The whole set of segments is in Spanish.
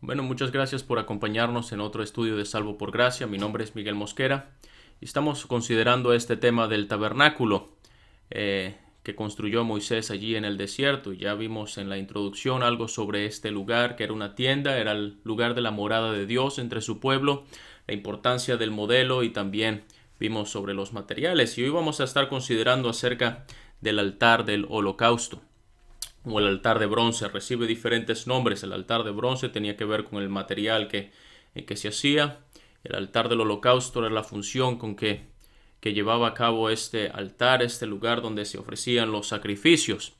Bueno, muchas gracias por acompañarnos en otro estudio de Salvo por Gracia. Mi nombre es Miguel Mosquera y estamos considerando este tema del tabernáculo que construyó Moisés allí en el desierto. Ya vimos en la introducción algo sobre este lugar, que era una tienda, era el lugar de la morada de Dios entre su pueblo, la importancia del modelo y también vimos sobre los materiales. Y hoy vamos a estar considerando acerca del altar del holocausto, o el altar de bronce. Recibe diferentes nombres. El altar de bronce tenía que ver con el material que se hacía. El altar del holocausto era la función que llevaba a cabo este altar, este lugar donde se ofrecían los sacrificios.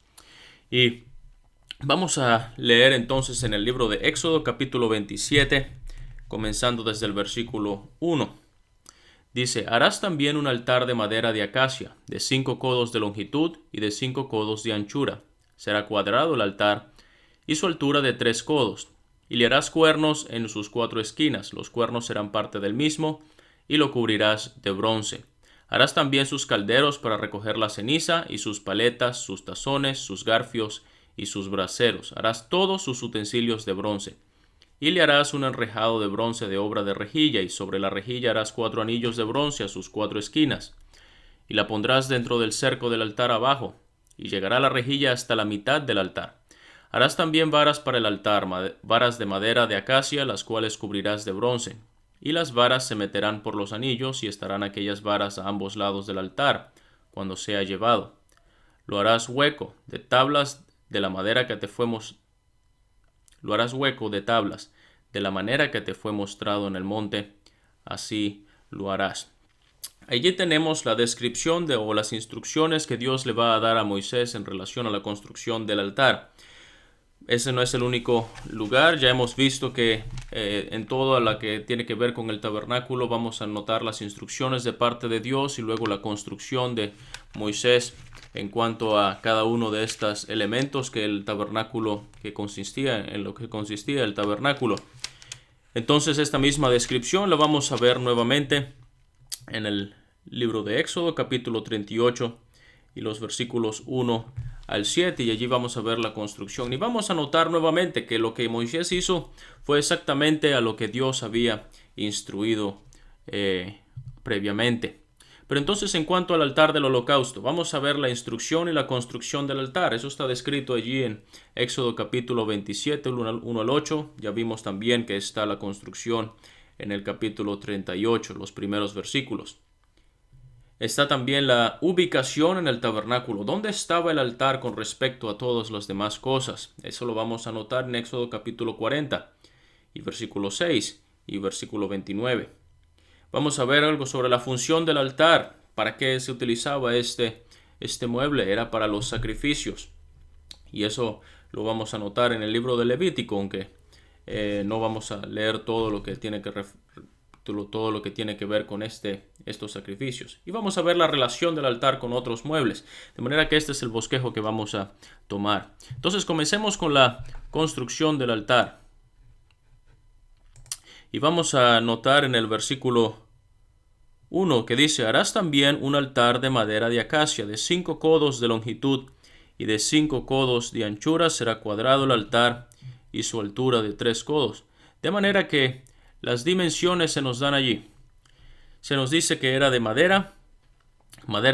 Y vamos a leer entonces en el libro de Éxodo capítulo 27, comenzando desde el versículo 1. Dice: harás también un altar de madera de acacia, de 5 codos de longitud y de 5 codos de anchura. Será cuadrado el altar, y su altura de 3 codos. Y le harás cuernos en sus 4 esquinas. Los cuernos serán parte del mismo, y lo cubrirás de bronce. Harás también sus calderos para recoger la ceniza, y sus paletas, sus tazones, sus garfios y sus braseros. Harás todos sus utensilios de bronce. Y le harás un enrejado de bronce de obra de rejilla, y sobre la rejilla harás 4 anillos de bronce a sus 4 esquinas. Y la pondrás dentro del cerco del altar abajo, y llegará la rejilla hasta la mitad del altar. Harás también varas para el altar, varas de madera de acacia, las cuales cubrirás de bronce. Y las varas se meterán por los anillos, y estarán aquellas varas a ambos lados del altar, cuando sea llevado. Lo harás hueco de tablas de la madera que te fue Lo harás hueco de tablas de la manera que te fue mostrado en el monte, así lo harás. Allí tenemos la descripción o las instrucciones que Dios le va a dar a Moisés en relación a la construcción del altar. Ese no es el único lugar. Ya hemos visto que en todo lo que tiene que ver con el tabernáculo vamos a notar las instrucciones de parte de Dios y luego la construcción de Moisés en cuanto a cada uno de estos elementos que el tabernáculo, en lo que consistía el tabernáculo. Entonces esta misma descripción la vamos a ver nuevamente en el libro de Éxodo capítulo 38 y los versículos 1 al 7, y allí vamos a ver la construcción y vamos a notar nuevamente que lo que Moisés hizo fue exactamente a lo que Dios había instruido previamente. Pero entonces, en cuanto al altar del holocausto, vamos a ver la instrucción y la construcción del altar. Eso está descrito allí en Éxodo capítulo 27, 1 al 8. Ya vimos también que está la construcción en el capítulo 38, los primeros versículos. Está también la ubicación en el tabernáculo. ¿Dónde estaba el altar con respecto a todas las demás cosas? Eso lo vamos a notar en Éxodo capítulo 40 y versículo 6 y versículo 29. Vamos a ver algo sobre la función del altar. ¿Para qué se utilizaba este mueble? Era para los sacrificios. Y eso lo vamos a notar en el libro de Levítico, aunque no vamos a leer todo lo que tiene que ver con estos sacrificios. Y vamos a ver la relación del altar con otros muebles. De manera que este es el bosquejo que vamos a tomar. Entonces comencemos con la construcción del altar. Y vamos a notar en el versículo 1 que dice: harás también un altar de madera de acacia, de 5 codos de longitud y de 5 codos de anchura. Será cuadrado el altar y su altura de 3 codos. De manera que las dimensiones se nos dan allí. Se nos dice que era de madera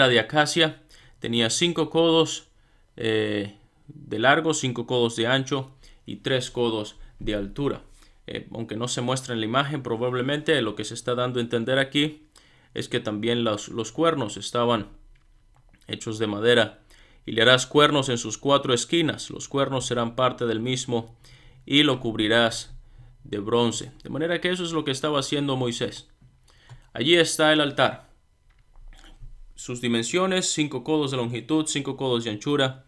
de acacia. Tenía 5 codos de largo, 5 codos de ancho y 3 codos de altura. Aunque no se muestra en la imagen, probablemente lo que se está dando a entender aquí es que también los cuernos estaban hechos de madera. Y le harás cuernos en sus 4 esquinas. Los cuernos serán parte del mismo y lo cubrirás de bronce. De manera que eso es lo que estaba haciendo Moisés. Allí está el altar. Sus dimensiones: 5 codos de longitud, 5 codos de anchura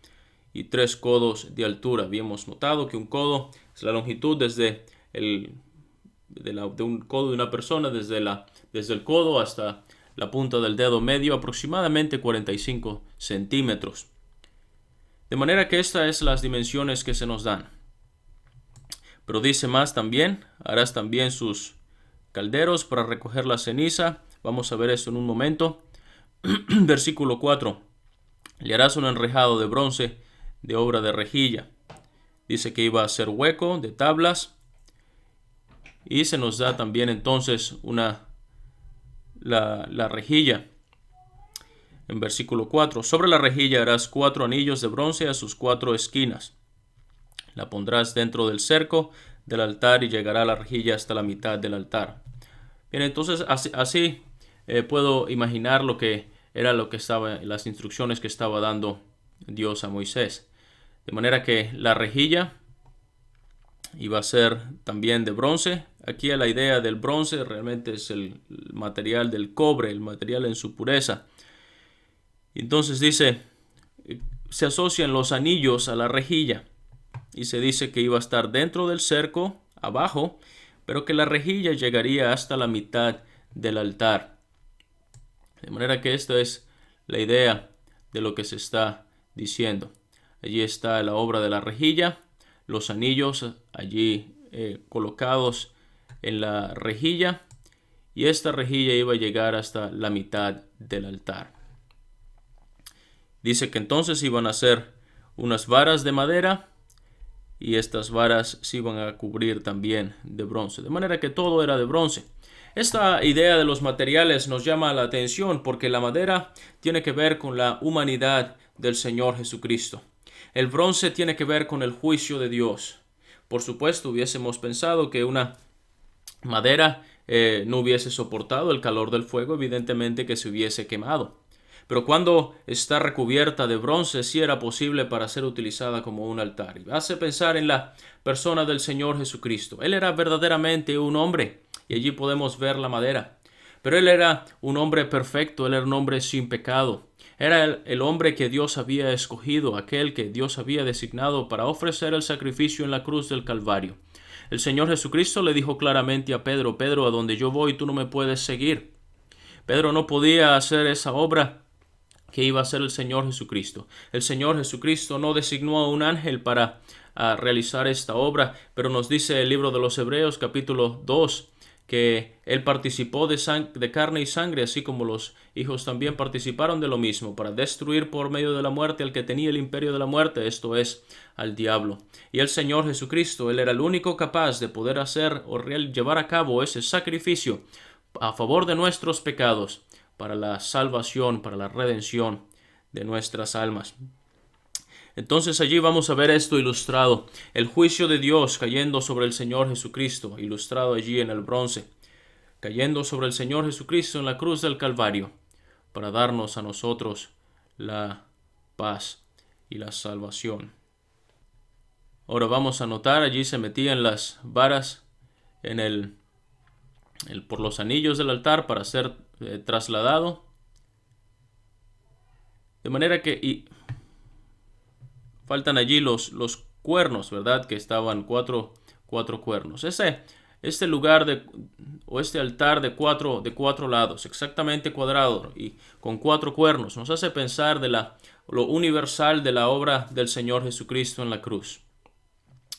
y 3 codos de altura. Habíamos notado que un codo es la longitud desde de un codo de una persona, desde el codo hasta la punta del dedo medio, aproximadamente 45 centímetros. De manera que estas son las dimensiones que se nos dan. Pero dice más también: harás también sus calderos para recoger la ceniza. Vamos a ver esto en un momento. Versículo 4. Le harás un enrejado de bronce de obra de rejilla. Dice que iba a ser hueco de tablas Y se nos da también entonces la rejilla. En versículo 4, sobre la rejilla harás 4 anillos de bronce a sus 4 esquinas. La pondrás dentro del cerco del altar y llegará la rejilla hasta la mitad del altar. Bien, entonces así puedo imaginar lo que estaba, las instrucciones que estaba dando Dios a Moisés. De manera que la rejilla iba a ser también de bronce. Aquí la idea del bronce realmente es el material del cobre, el material en su pureza. Entonces dice, se asocian los anillos a la rejilla y se dice que iba a estar dentro del cerco, abajo, pero que la rejilla llegaría hasta la mitad del altar. De manera que esta es la idea de lo que se está diciendo. Allí está la obra de la rejilla, los anillos allí colocados en la rejilla, y esta rejilla iba a llegar hasta la mitad del altar. Dice que entonces iban a ser unas varas de madera y estas varas se iban a cubrir también de bronce. De manera que todo era de bronce. Esta idea de los materiales nos llama la atención porque la madera tiene que ver con la humanidad del Señor Jesucristo. El bronce tiene que ver con el juicio de Dios. Por supuesto, hubiésemos pensado que una madera no hubiese soportado el calor del fuego, evidentemente que se hubiese quemado. Pero cuando está recubierta de bronce, sí era posible para ser utilizada como un altar. Y hace pensar en la persona del Señor Jesucristo. Él era verdaderamente un hombre, y allí podemos ver la madera. Pero él era un hombre perfecto, él era un hombre sin pecado. Era el hombre que Dios había escogido, aquel que Dios había designado para ofrecer el sacrificio en la cruz del Calvario. El Señor Jesucristo le dijo claramente a Pedro, Pedro, a donde yo voy tú no me puedes seguir. Pedro no podía hacer esa obra que iba a hacer el Señor Jesucristo. El Señor Jesucristo no designó a un ángel para realizar esta obra, pero nos dice el libro de los Hebreos capítulo 2 que él participó de carne y sangre, así como los hijos también participaron de lo mismo, para destruir por medio de la muerte al que tenía el imperio de la muerte, esto es, al diablo. Y el Señor Jesucristo, él era el único capaz de poder hacer o llevar a cabo ese sacrificio a favor de nuestros pecados, para la salvación, para la redención de nuestras almas. Entonces allí vamos a ver esto ilustrado, el juicio de Dios cayendo sobre el Señor Jesucristo, ilustrado allí en el bronce, cayendo sobre el Señor Jesucristo en la cruz del Calvario, para darnos a nosotros la paz y la salvación. Ahora vamos a notar, allí se metían las varas por los anillos del altar para ser trasladado. De manera que faltan allí los cuernos, ¿verdad? Que estaban cuatro cuernos. Este lugar o este altar de cuatro lados, exactamente cuadrado y con 4 cuernos, nos hace pensar de lo universal de la obra del Señor Jesucristo en la cruz.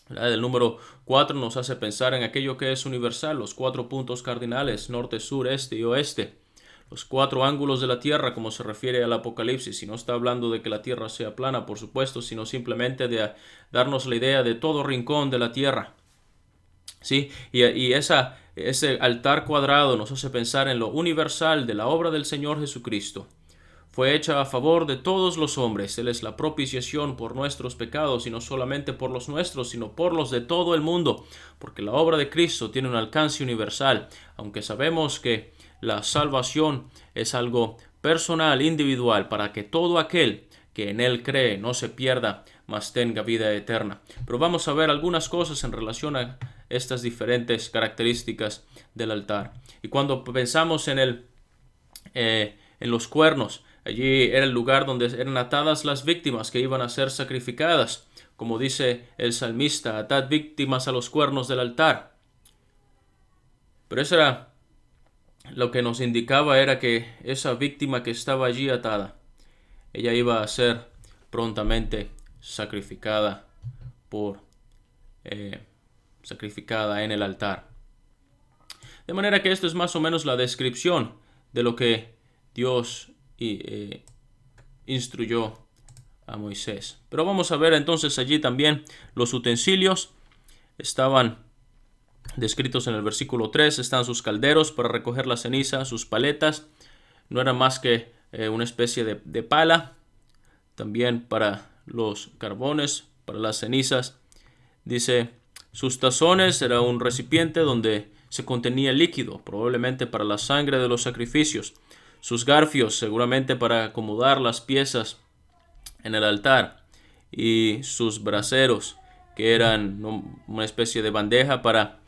El número 4 nos hace pensar en aquello que es universal, los 4 puntos cardinales, norte, sur, este y oeste. Los 4 ángulos de la tierra, como se refiere al Apocalipsis, y no está hablando de que la tierra sea plana, por supuesto, sino simplemente de darnos la idea de todo rincón de la tierra. ¿Sí? Y ese altar cuadrado nos hace pensar en lo universal de la obra del Señor Jesucristo. Fue hecha a favor de todos los hombres. Él es la propiciación por nuestros pecados, y no solamente por los nuestros, sino por los de todo el mundo, porque la obra de Cristo tiene un alcance universal, aunque sabemos que la salvación es algo personal, individual, para que todo aquel que en Él cree no se pierda, mas tenga vida eterna. Pero vamos a ver algunas cosas en relación a estas diferentes características del altar. Y cuando pensamos en los cuernos, allí era el lugar donde eran atadas las víctimas que iban a ser sacrificadas. Como dice el salmista, atad víctimas a los cuernos del altar. Pero eso era lo que nos indicaba, era que esa víctima que estaba allí atada, ella iba a ser prontamente sacrificada sacrificada en el altar. De manera que esto es más o menos la descripción de lo que Dios instruyó a Moisés. Pero vamos a ver entonces allí también los utensilios estaban descritos en el versículo 3, están sus calderos para recoger la ceniza, sus paletas, no eran más que una especie de pala, también para los carbones, para las cenizas. Dice, sus tazones era un recipiente donde se contenía líquido, probablemente para la sangre de los sacrificios. Sus garfios, seguramente para acomodar las piezas en el altar. Y sus braseros, que eran una especie de bandeja para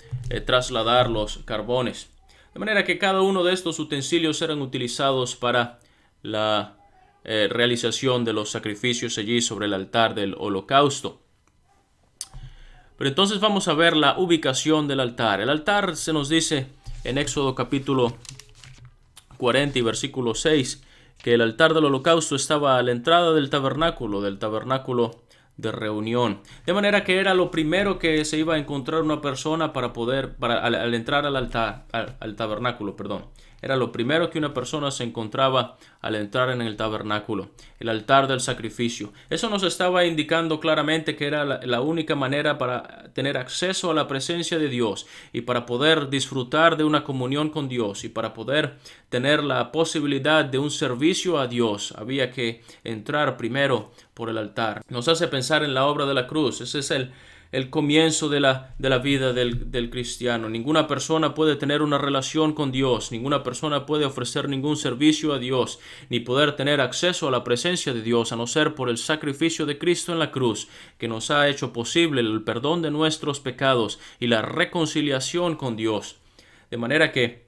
trasladar los carbones. De manera que cada uno de estos utensilios eran utilizados para la realización de los sacrificios allí sobre el altar del holocausto. Pero entonces vamos a ver la ubicación del altar. El altar se nos dice en Éxodo capítulo 40 y versículo 6 que el altar del holocausto estaba a la entrada del tabernáculo de reunión. De manera que era lo primero que se iba a encontrar una persona al entrar al altar, al tabernáculo, perdón. Era lo primero que una persona se encontraba al entrar en el tabernáculo, el altar del sacrificio. Eso nos estaba indicando claramente que era la única manera para tener acceso a la presencia de Dios y para poder disfrutar de una comunión con Dios y para poder tener la posibilidad de un servicio a Dios. Había que entrar primero por el altar. Nos hace pensar en la obra de la cruz. Ese es el comienzo de la vida del cristiano. Ninguna persona puede tener una relación con Dios, ninguna persona puede ofrecer ningún servicio a Dios, ni poder tener acceso a la presencia de Dios, a no ser por el sacrificio de Cristo en la cruz, que nos ha hecho posible el perdón de nuestros pecados y la reconciliación con Dios. De manera que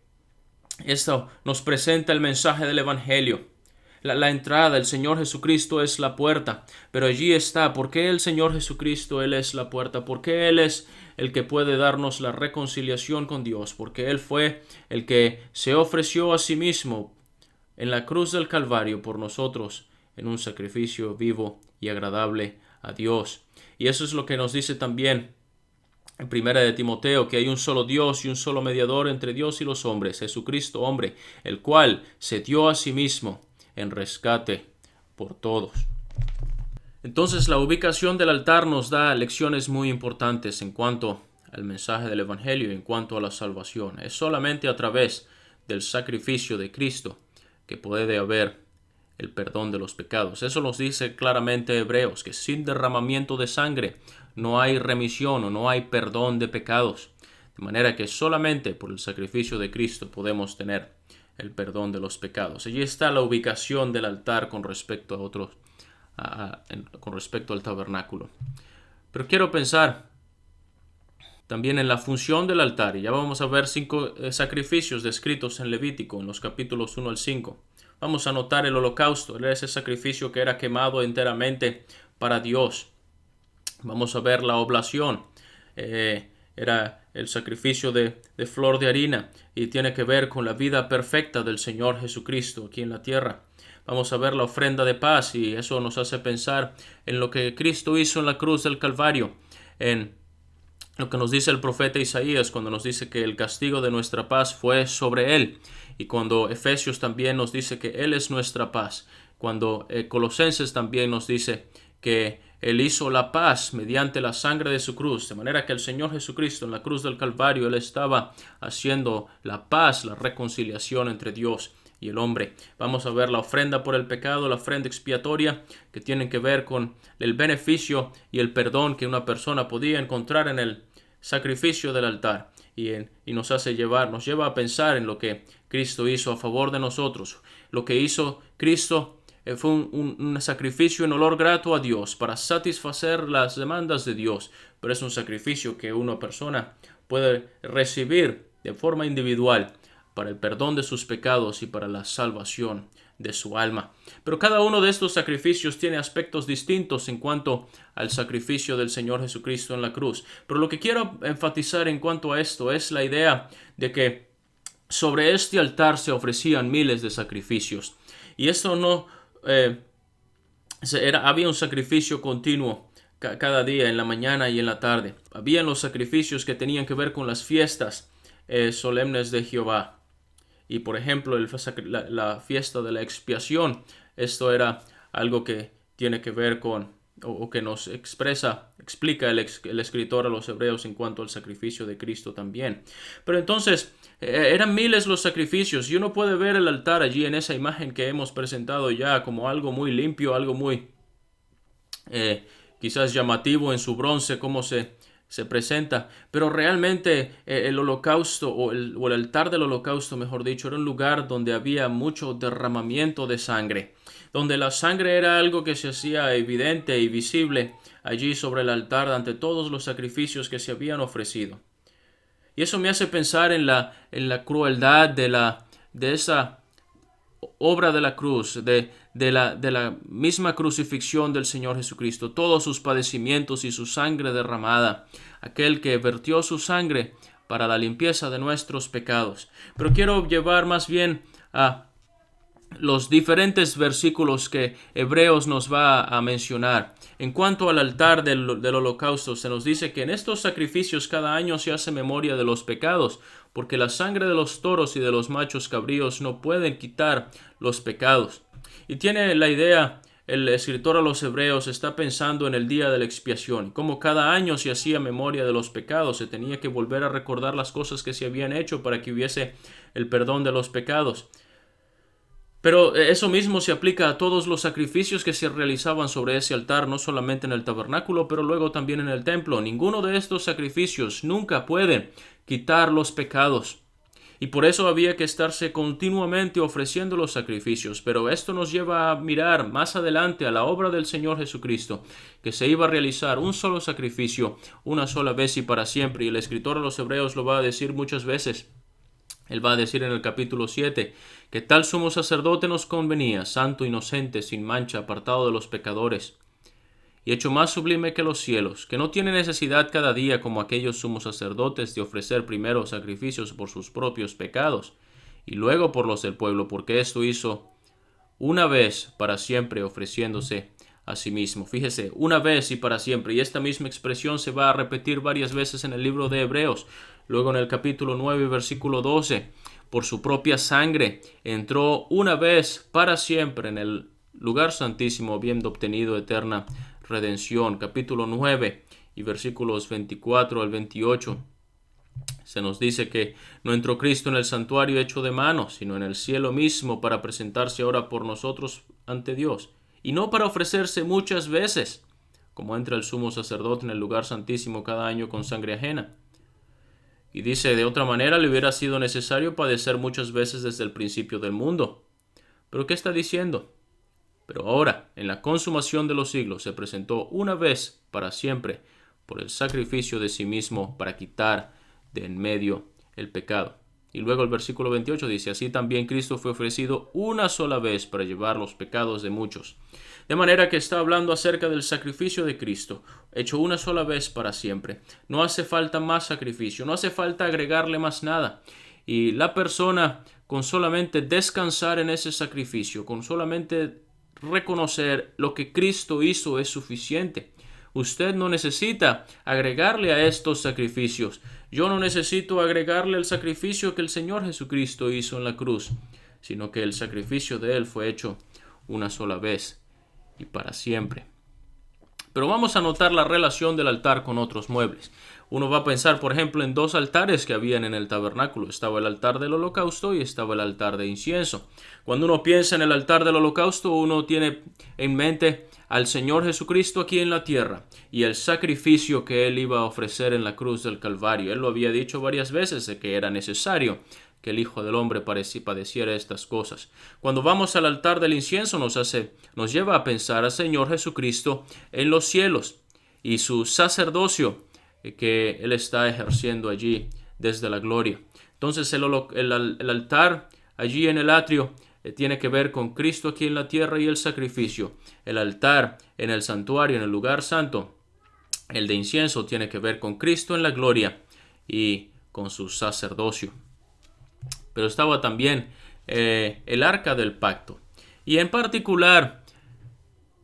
esto nos presenta el mensaje del Evangelio. La entrada, el Señor Jesucristo es la puerta, pero allí está. ¿Por qué el Señor Jesucristo, Él es la puerta? ¿Por qué Él es el que puede darnos la reconciliación con Dios? Porque Él fue el que se ofreció a sí mismo en la cruz del Calvario por nosotros en un sacrificio vivo y agradable a Dios. Y eso es lo que nos dice también en Primera de Timoteo, que hay un solo Dios y un solo mediador entre Dios y los hombres, Jesucristo hombre, el cual se dio a sí mismo en rescate por todos. Entonces la ubicación del altar nos da lecciones muy importantes en cuanto al mensaje del Evangelio, en cuanto a la salvación. Es solamente a través del sacrificio de Cristo que puede haber el perdón de los pecados. Eso nos dice claramente Hebreos, que sin derramamiento de sangre no hay remisión o no hay perdón de pecados. De manera que solamente por el sacrificio de Cristo podemos tener el perdón de los pecados. Allí está la ubicación del altar con respecto a otros, con respecto al tabernáculo. Pero quiero pensar también en la función del altar. Y ya vamos a ver 5 sacrificios descritos en Levítico, en los capítulos 1 al 5. Vamos a notar el holocausto. Era ese sacrificio que era quemado enteramente para Dios. Vamos a ver la oblación. Era el sacrificio de flor de harina y tiene que ver con la vida perfecta del Señor Jesucristo aquí en la tierra. Vamos a ver la ofrenda de paz y eso nos hace pensar en lo que Cristo hizo en la cruz del Calvario, en lo que nos dice el profeta Isaías cuando nos dice que el castigo de nuestra paz fue sobre él, y cuando Efesios también nos dice que él es nuestra paz, cuando Colosenses también nos dice que Él hizo la paz mediante la sangre de su cruz, de manera que el Señor Jesucristo en la cruz del Calvario, Él estaba haciendo la paz, la reconciliación entre Dios y el hombre. Vamos a ver la ofrenda por el pecado, la ofrenda expiatoria, que tienen que ver con el beneficio y el perdón que una persona podía encontrar en el sacrificio del altar. Y nos lleva a pensar en lo que Cristo hizo a favor de nosotros. Lo que hizo Cristo fue un sacrificio en olor grato a Dios para satisfacer las demandas de Dios, pero es un sacrificio que una persona puede recibir de forma individual para el perdón de sus pecados y para la salvación de su alma. Pero cada uno de estos sacrificios tiene aspectos distintos en cuanto al sacrificio del Señor Jesucristo en la cruz. Pero lo que quiero enfatizar en cuanto a esto es la idea de que sobre este altar se ofrecían miles de sacrificios. Y esto no había un sacrificio continuo cada día, en la mañana y en la tarde. Habían los sacrificios que tenían que ver con las fiestas solemnes de Jehová. Y por ejemplo, la fiesta de la expiación, esto era algo que tiene que ver con o que nos explica el escritor a los hebreos en cuanto al sacrificio de Cristo también. Pero entonces, eran miles los sacrificios y uno puede ver el altar allí en esa imagen que hemos presentado ya como algo muy limpio, algo muy quizás llamativo en su bronce, cómo se presenta, pero realmente el holocausto o el altar del holocausto, mejor dicho, era un lugar donde había mucho derramamiento de sangre, donde la sangre era algo que se hacía evidente y visible allí sobre el altar ante todos los sacrificios que se habían ofrecido. Y eso me hace pensar en la crueldad de esa obra de la cruz, de la misma crucifixión del Señor Jesucristo, todos sus padecimientos y su sangre derramada, aquel que vertió su sangre para la limpieza de nuestros pecados. Pero quiero llevar más bien a los diferentes versículos que Hebreos nos va a mencionar. En cuanto al altar del holocausto, se nos dice que en estos sacrificios cada año se hace memoria de los pecados, porque la sangre de los toros y de los machos cabríos no pueden quitar los pecados. Y tiene la idea, el escritor a los Hebreos está pensando en el día de la expiación, como cada año se hacía memoria de los pecados, se tenía que volver a recordar las cosas que se habían hecho para que hubiese el perdón de los pecados. Pero eso mismo se aplica a todos los sacrificios que se realizaban sobre ese altar, no solamente en el tabernáculo, pero luego también en el templo. Ninguno de estos sacrificios nunca puede quitar los pecados. Y por eso había que estarse continuamente ofreciendo los sacrificios. Pero esto nos lleva a mirar más adelante a la obra del Señor Jesucristo, que se iba a realizar un solo sacrificio, una sola vez y para siempre. Y el escritor a los Hebreos lo va a decir muchas veces. Él va a decir en el capítulo 7 que tal sumo sacerdote nos convenía, santo, inocente, sin mancha, apartado de los pecadores, y hecho más sublime que los cielos, que no tiene necesidad cada día como aquellos sumos sacerdotes de ofrecer primero sacrificios por sus propios pecados y luego por los del pueblo, porque esto hizo una vez para siempre ofreciéndose a sí mismo. Fíjese, una vez y para siempre. Y esta misma expresión se va a repetir varias veces en el libro de Hebreos. Luego en el capítulo 9, versículo 12. Por su propia sangre entró una vez para siempre en el lugar santísimo, habiendo obtenido eterna redención. Capítulo 9 y versículos 24 al 28. Se nos dice que no entró Cristo en el santuario hecho de manos, sino en el cielo mismo para presentarse ahora por nosotros ante Dios. Y no para ofrecerse muchas veces, como entra el sumo sacerdote en el lugar santísimo cada año con sangre ajena. Y dice, de otra manera le hubiera sido necesario padecer muchas veces desde el principio del mundo. ¿Pero qué está diciendo? Pero ahora, en la consumación de los siglos, se presentó una vez para siempre por el sacrificio de sí mismo para quitar de en medio el pecado. Y luego el versículo 28 dice, así también Cristo fue ofrecido una sola vez para llevar los pecados de muchos. De manera que está hablando acerca del sacrificio de Cristo, hecho una sola vez para siempre. No hace falta más sacrificio, no hace falta agregarle más nada. Y la persona, con solamente descansar en ese sacrificio, con solamente reconocer lo que Cristo hizo, es suficiente. Usted no necesita agregarle a estos sacrificios. Yo no necesito agregarle el sacrificio que el Señor Jesucristo hizo en la cruz, sino que el sacrificio de Él fue hecho una sola vez y para siempre. Pero vamos a notar la relación del altar con otros muebles. Uno va a pensar, por ejemplo, en dos altares que habían en el tabernáculo. Estaba el altar del holocausto y estaba el altar de incienso. Cuando uno piensa en el altar del holocausto, uno tiene en mente al Señor Jesucristo aquí en la tierra y el sacrificio que Él iba a ofrecer en la cruz del Calvario. Él lo había dicho varias veces de que era necesario que el Hijo del Hombre padeciera estas cosas. Cuando vamos al altar del incienso nos lleva a pensar al Señor Jesucristo en los cielos y su sacerdocio que Él está ejerciendo allí desde la gloria. Entonces el altar allí en el atrio tiene que ver con Cristo aquí en la tierra y el sacrificio. El altar en el santuario, en el lugar santo, el de incienso, tiene que ver con Cristo en la gloria y con su sacerdocio. Pero estaba también el arca del pacto. Y en particular,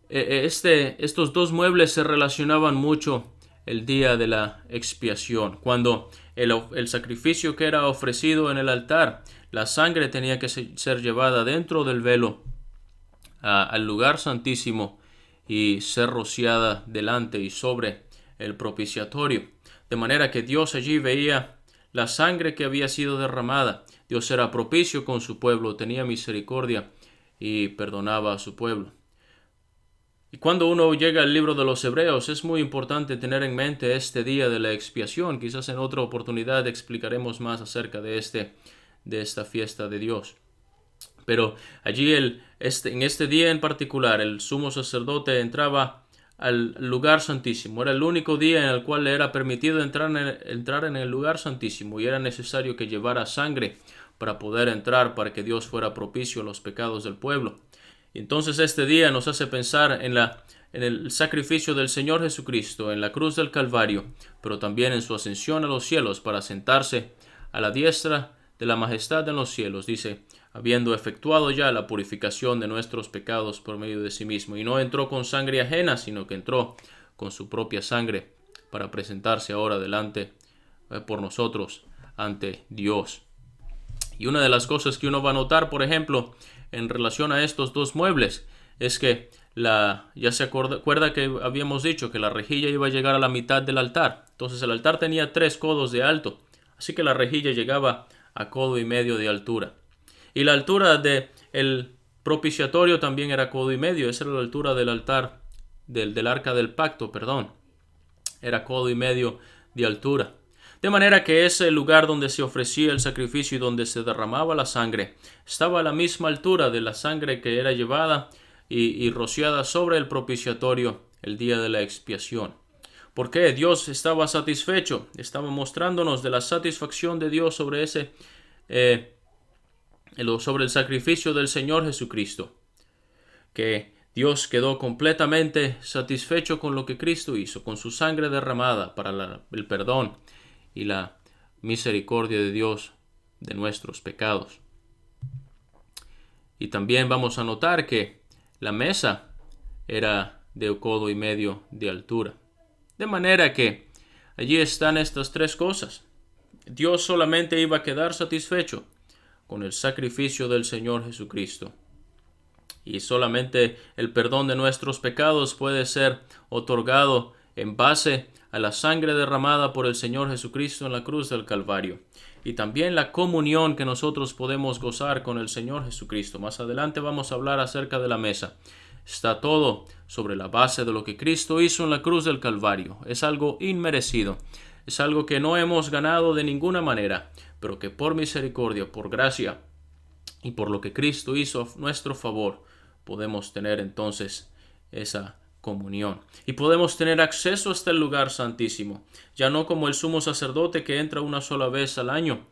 estos dos muebles se relacionaban mucho el día de la expiación, cuando el sacrificio que era ofrecido en el altar, la sangre tenía que ser llevada dentro del velo al lugar santísimo y ser rociada delante y sobre el propiciatorio. De manera que Dios allí veía la sangre que había sido derramada. Dios era propicio con su pueblo, tenía misericordia y perdonaba a su pueblo. Y cuando uno llega al libro de los Hebreos, es muy importante tener en mente este día de la expiación. Quizás en otra oportunidad explicaremos más acerca de esta fiesta de Dios. Pero allí en este día en particular, el sumo sacerdote entraba al lugar santísimo. Era el único día en el cual le era permitido entrar en el lugar santísimo, y era necesario que llevara sangre para poder entrar, para que Dios fuera propicio a los pecados del pueblo. Entonces este día nos hace pensar en el sacrificio del Señor Jesucristo en la cruz del Calvario, pero también en su ascensión a los cielos para sentarse a la diestra de la majestad en los cielos. Dice, habiendo efectuado ya la purificación de nuestros pecados por medio de sí mismo. Y no entró con sangre ajena, sino que entró con su propia sangre para presentarse ahora delante por nosotros ante Dios. Y una de las cosas que uno va a notar, por ejemplo, en relación a estos dos muebles, es que ya se acuerda que habíamos dicho que la rejilla iba a llegar a la mitad del altar. Entonces el altar tenía 3 codos de alto, así que la rejilla llegaba a 1,5 codos de altura. Y la altura del propiciatorio también era 1,5 codos. Esa era la altura del altar, del arca del pacto, perdón. Era 1,5 codos de altura. De manera que ese lugar donde se ofrecía el sacrificio y donde se derramaba la sangre estaba a la misma altura de la sangre que era llevada y rociada sobre el propiciatorio el día de la expiación. ¿Por qué? Dios estaba satisfecho. Estaba mostrándonos de la satisfacción de Dios sobre sobre el sacrificio del Señor Jesucristo. Que Dios quedó completamente satisfecho con lo que Cristo hizo, con su sangre derramada para el perdón y la misericordia de Dios de nuestros pecados. Y también vamos a notar que la mesa era de 1,5 codos de altura. De manera que allí están estas 3 cosas. Dios solamente iba a quedar satisfecho con el sacrificio del Señor Jesucristo. Y solamente el perdón de nuestros pecados puede ser otorgado en base a la sangre derramada por el Señor Jesucristo en la cruz del Calvario. Y también la comunión que nosotros podemos gozar con el Señor Jesucristo. Más adelante vamos a hablar acerca de la mesa. Está todo sobre la base de lo que Cristo hizo en la cruz del Calvario. Es algo inmerecido. Es algo que no hemos ganado de ninguna manera, pero que por misericordia, por gracia y por lo que Cristo hizo a nuestro favor, podemos tener entonces esa comunión. Y podemos tener acceso hasta el lugar santísimo, ya no como el sumo sacerdote que entra una sola vez al año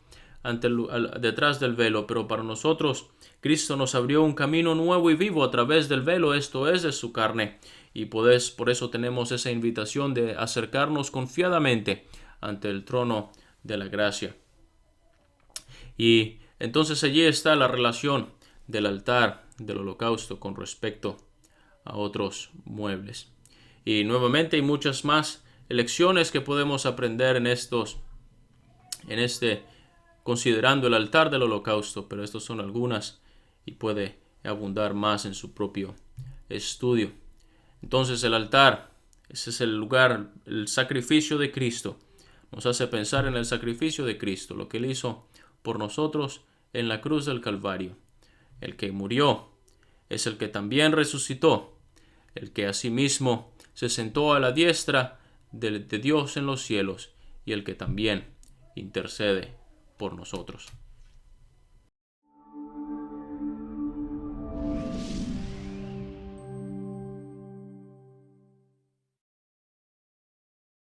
detrás del velo, pero para nosotros Cristo nos abrió un camino nuevo y vivo a través del velo, esto es, de su carne. Y por eso tenemos esa invitación de acercarnos confiadamente ante el trono de la gracia. Y entonces allí está la relación del altar del holocausto con respecto a otros muebles. Y nuevamente hay muchas más lecciones que podemos aprender considerando el altar del holocausto, pero estas son algunas y puede abundar más en su propio estudio. Entonces el altar, ese es el lugar, el sacrificio de Cristo, nos hace pensar en el sacrificio de Cristo, lo que Él hizo por nosotros en la cruz del Calvario. El que murió es el que también resucitó, el que asimismo se sentó a la diestra de Dios en los cielos y el que también intercede por nosotros.